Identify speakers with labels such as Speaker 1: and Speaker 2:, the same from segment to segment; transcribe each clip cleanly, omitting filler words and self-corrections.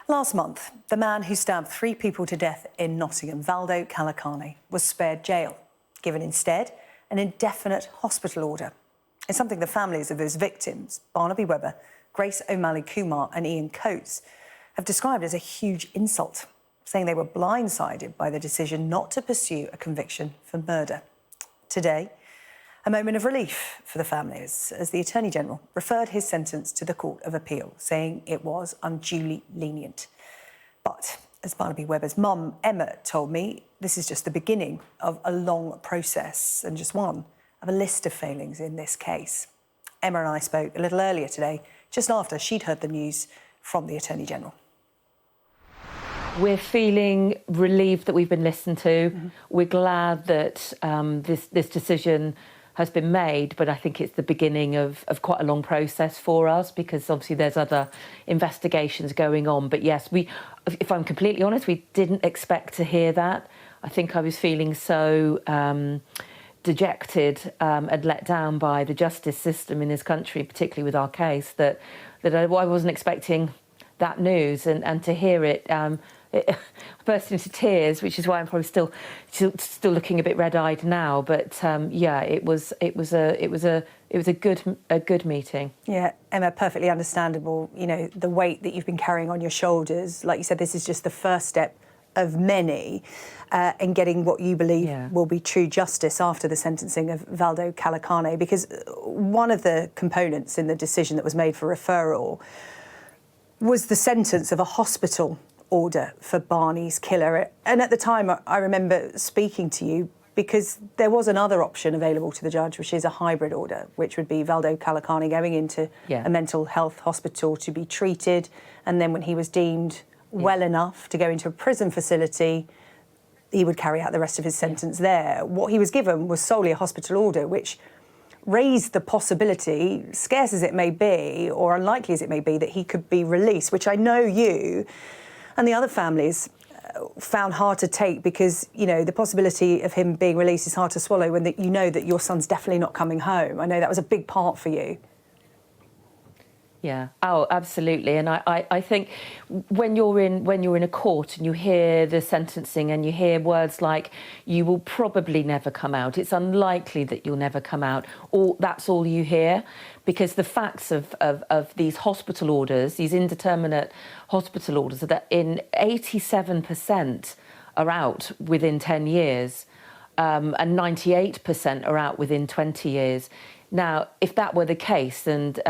Speaker 1: Last month, the man who stabbed 3 people to death in Nottingham, Valdo Calocane, was spared jail, given instead an indefinite hospital order. It's something the families of those victims, Barnaby Webber, Grace O'Malley-Kumar and Ian Coates, have described as a huge insult, saying they were blindsided by the decision not to pursue a conviction for murder. Today, a moment of relief for the families as the Attorney-General referred his sentence to the Court of Appeal, saying it was unduly lenient. But, as Barnaby Webber's mum, Emma, told me, this is just the beginning of a long process and just one of a list of failings in this case. Emma and I spoke a little earlier today, just after she'd heard the news from the Attorney-General.
Speaker 2: We're feeling relieved that we've been listened to. We're glad that this decision has been made, but I think it's the beginning of quite a long process for us, because obviously there's other investigations going on. But yes, if I'm completely honest, we didn't expect to hear that. I think I was feeling so dejected and let down by the justice system in this country, particularly with our case, that I wasn't expecting that news, and to hear it, I burst into tears, which is why I'm probably still looking a bit red-eyed now. But yeah, it was a good meeting. Yeah,
Speaker 1: Emma, perfectly understandable. You know, the weight that you've been carrying on your shoulders. Like you said, this is just the first step of many in getting what you believe will be true justice after the sentencing of Valdo Calocane. Because one of the components in the decision that was made for referral was the sentence of a hospital order for Barney's killer. And at the time, I remember speaking to you because there was another option available to the judge, which is a hybrid order, which would be Valdo Calocane going into a mental health hospital to be treated, and then when he was deemed well enough to go into a prison facility, he would carry out the rest of his sentence there. What he was given was solely a hospital order, which raised the possibility, scarce as it may be, or unlikely as it may be, that he could be released, which I know you and the other families found hard to take, because, you know, the possibility of him being released is hard to swallow when you know that your son's definitely not coming home. I know that was a big part for you.
Speaker 2: Yeah. Oh, absolutely. And I think when you're in a court and you hear the sentencing and you hear words like "you will probably never come out," it's unlikely that you'll never come out, or that's all you hear, because the facts of these hospital orders, these indeterminate hospital orders, are that in 87% are out within 10 years, and 98% are out within 20 years. Now, if that were the case, and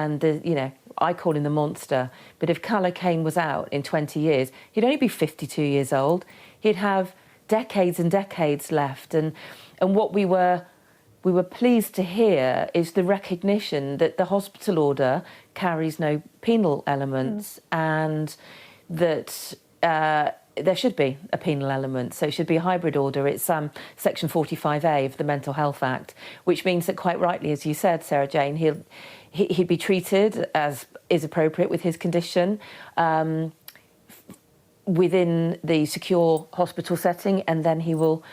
Speaker 2: you know, I call him the monster, but if Calocane was out in 20 years, he'd only be 52 years old. He'd have decades and decades left. And what we were pleased to hear is the recognition that the hospital order carries no penal elements, and that there should be a penal element, so it should be a hybrid order. It's Section 45A of the Mental Health Act, which means that, quite rightly, as you said, Sarah Jane, he'd be treated as is appropriate with his condition within the secure hospital setting, and then he will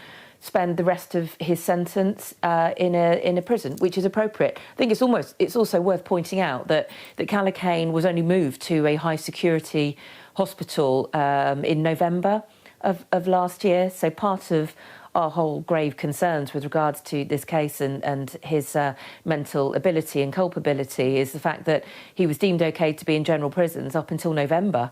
Speaker 2: spend the rest of his sentence in a prison, which is appropriate. I think it's also worth pointing out that Calocane was only moved to a high security hospital in November of last year. So part of our whole grave concerns with regards to this case and his mental ability and culpability is the fact that he was deemed OK to be in general prisons up until November.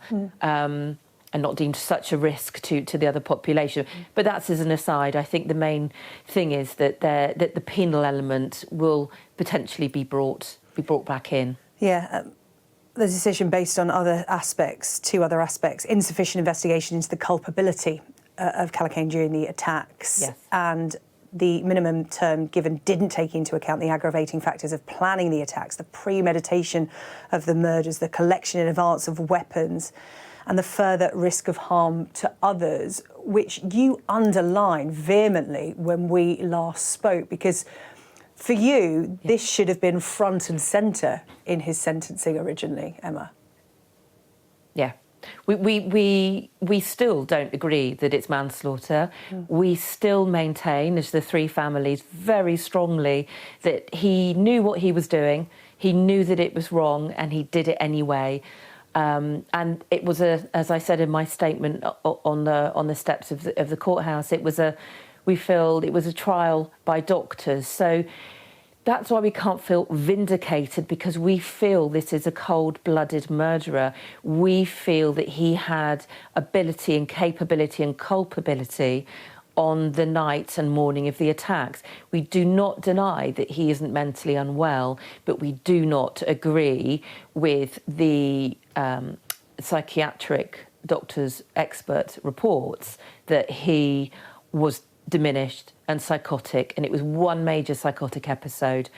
Speaker 2: And not deemed such a risk to the other population. But that's as an aside. I think the main thing is that the penal element will potentially be brought back in.
Speaker 1: Yeah, the decision based on two other aspects: insufficient investigation into the culpability of Calocane during the attacks, and the minimum term given didn't take into account the aggravating factors of planning the attacks, the premeditation of the murders, the collection in advance of weapons, and the further risk of harm to others, which you underlined vehemently when we last spoke, because for you, this should have been front and centre in his sentencing originally, Emma. Yeah.
Speaker 2: We still don't agree that it's manslaughter. We still maintain, as the 3 families, very strongly that he knew what he was doing, he knew that it was wrong, and he did it anyway. And it was as I said in my statement on the steps of the courthouse, we feel it was a trial by doctors. So that's why we can't feel vindicated, because we feel this is a cold-blooded murderer. We feel that he had ability and capability and culpability on the night and morning of the attacks. We do not deny that he isn't mentally unwell, but we do not agree with the psychiatric doctor's expert reports that he was diminished and psychotic, and it was one major psychotic episode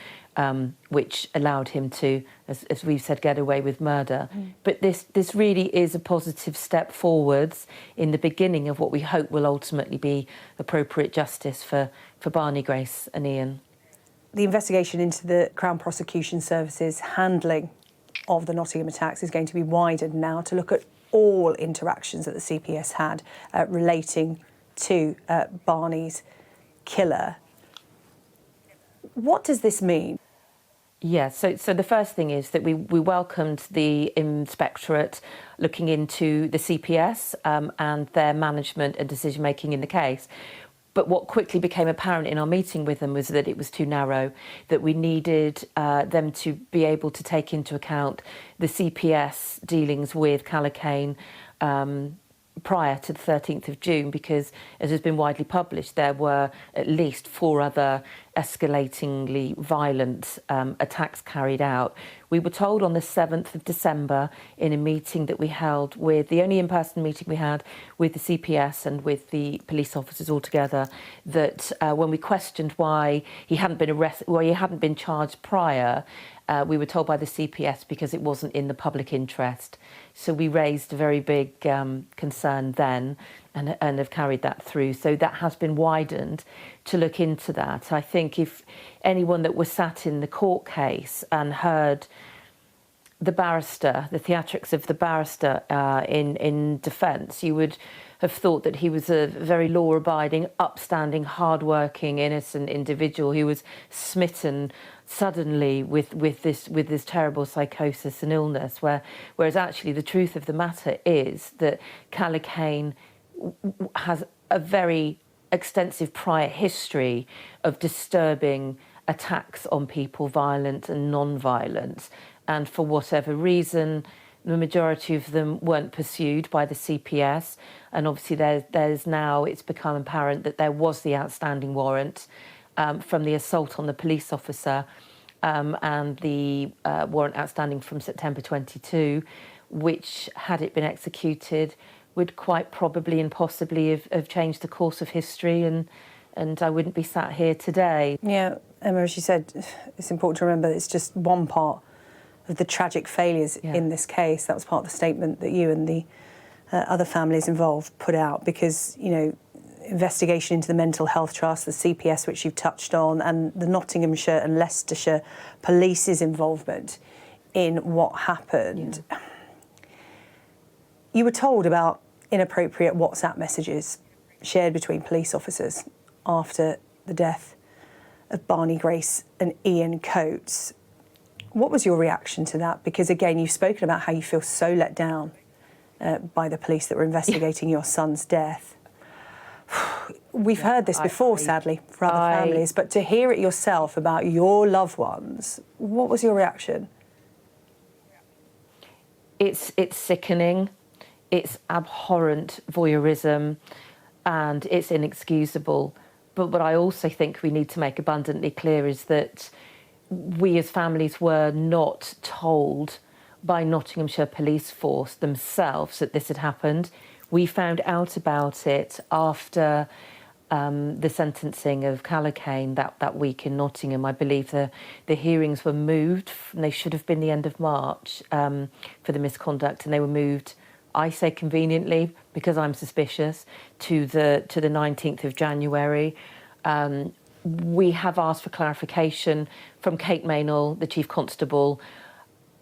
Speaker 2: which allowed him to, as we've said, get away with murder. But this really is a positive step forwards in the beginning of what we hope will ultimately be appropriate justice for Barney, Grace and Ian.
Speaker 1: The investigation into the Crown Prosecution Service's handling of the Nottingham attacks is going to be widened now to look at all interactions that the CPS had relating to Barney's killer. What does this mean?
Speaker 2: Yeah, so the first thing is that we welcomed the inspectorate looking into the CPS and their management and decision-making in the case. But what quickly became apparent in our meeting with them was that it was too narrow, that we needed them to be able to take into account the CPS dealings with Calocane prior to the 13th of June, because, as has been widely published, there were at least 4 other escalatingly violent attacks carried out. We were told on the 7th of December in a meeting that we held with, the only in-person meeting we had with the CPS and with the police officers altogether, that when we questioned why he hadn't been arrested, why he hadn't been charged prior, we were told by the CPS because it wasn't in the public interest. So we raised a very big concern then and have carried that through. So that has been widened to look into that. I think if anyone that was sat in the court case and heard the barrister, the theatrics of the barrister in defence, you would have thought that he was a very law-abiding, upstanding, hard-working, innocent individual who was smitten suddenly with this terrible psychosis and illness. Whereas actually the truth of the matter is that Calocane has a very extensive prior history of disturbing attacks on people, violent and non-violent, and for whatever reason, the majority of them weren't pursued by the CPS, and obviously there's now, it's become apparent that there was the outstanding warrant from the assault on the police officer and the warrant outstanding from September 22, which, had it been executed, would quite probably and possibly have changed the course of history, and I wouldn't be sat here today.
Speaker 1: Yeah, Emma, as you said, it's important to remember it's just one part of the tragic failures in this case. That was part of the statement that you and the other families involved put out, because, you know, investigation into the Mental Health Trust, the CPS, which you've touched on, and the Nottinghamshire and Leicestershire Police's involvement in what happened. Yeah. You were told about inappropriate WhatsApp messages shared between police officers after the death of Barney, Grace and Ian Coates. What was your reaction to that? Because, again, you've spoken about how you feel so let down by the police that were investigating your son's death. We've heard this before, sadly, for other families, but to hear it yourself about your loved ones, what was your reaction?
Speaker 2: It's sickening, it's abhorrent voyeurism, and it's inexcusable. But what I also think we need to make abundantly clear is that we as families were not told by Nottinghamshire Police Force themselves that this had happened. We found out about it after the sentencing of Calocane that week in Nottingham. I believe the hearings were moved, and they should have been the end of March for the misconduct, and they were moved, I say conveniently, because I'm suspicious, to the 19th of January. We have asked for clarification from Kate Maynell, the Chief Constable,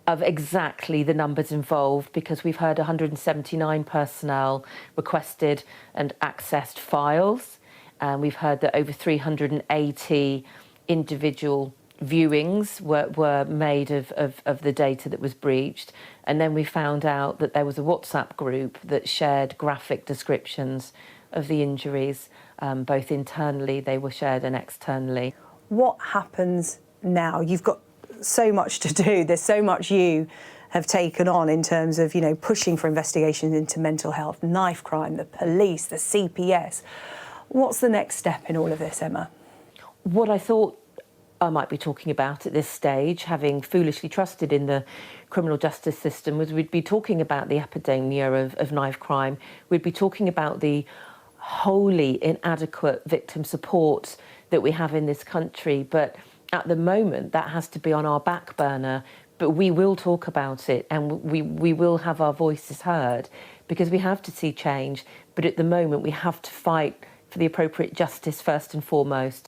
Speaker 2: of exactly the numbers involved, because we've heard 179 personnel requested and accessed files, and we've heard that over 380 individual viewings were made of the data that was breached, and then we found out that there was a WhatsApp group that shared graphic descriptions of the injuries, both internally, they were shared, and externally.
Speaker 1: What happens now? You've got so much to do. There's so much you have taken on in terms of, pushing for investigations into mental health, knife crime, the police, the CPS. What's the next step in all of this, Emma?
Speaker 2: What I thought I might be talking about at this stage, having foolishly trusted in the criminal justice system, was we'd be talking about the epidemia of knife crime. We'd be talking about the wholly inadequate victim support that we have in this country. But at the moment, that has to be on our back burner. But we will talk about it, and we will have our voices heard, because we have to see change. But at the moment, we have to fight for the appropriate justice first and foremost.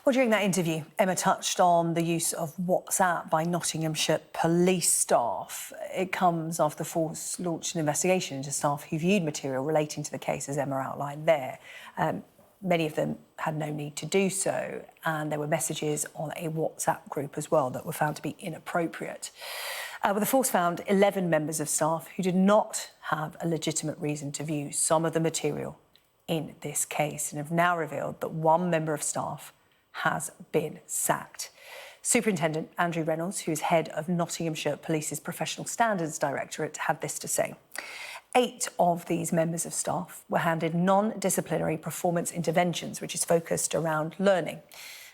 Speaker 1: Well, during that interview, Emma touched on the use of WhatsApp by Nottinghamshire police staff. It comes after the force launched an investigation into staff who viewed material relating to the case, as Emma outlined there. Many of them had no need to do so, and there were messages on a WhatsApp group as well that were found to be inappropriate. The force found 11 members of staff who did not have a legitimate reason to view some of the material in this case, and have now revealed that one member of staff has been sacked. Superintendent Andrew Reynolds, who is head of Nottinghamshire Police's Professional Standards Directorate, had this to say. 8 of these members of staff were handed non-disciplinary performance interventions, which is focused around learning,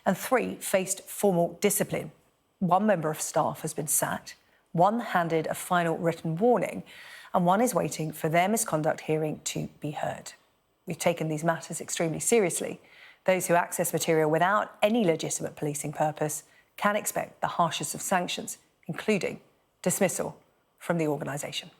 Speaker 1: and 3 faced formal discipline. 1 member of staff has been sacked, 1 handed a final written warning, and 1 is waiting for their misconduct hearing to be heard. We've taken these matters extremely seriously. Those who access material without any legitimate policing purpose can expect the harshest of sanctions, including dismissal from the organisation.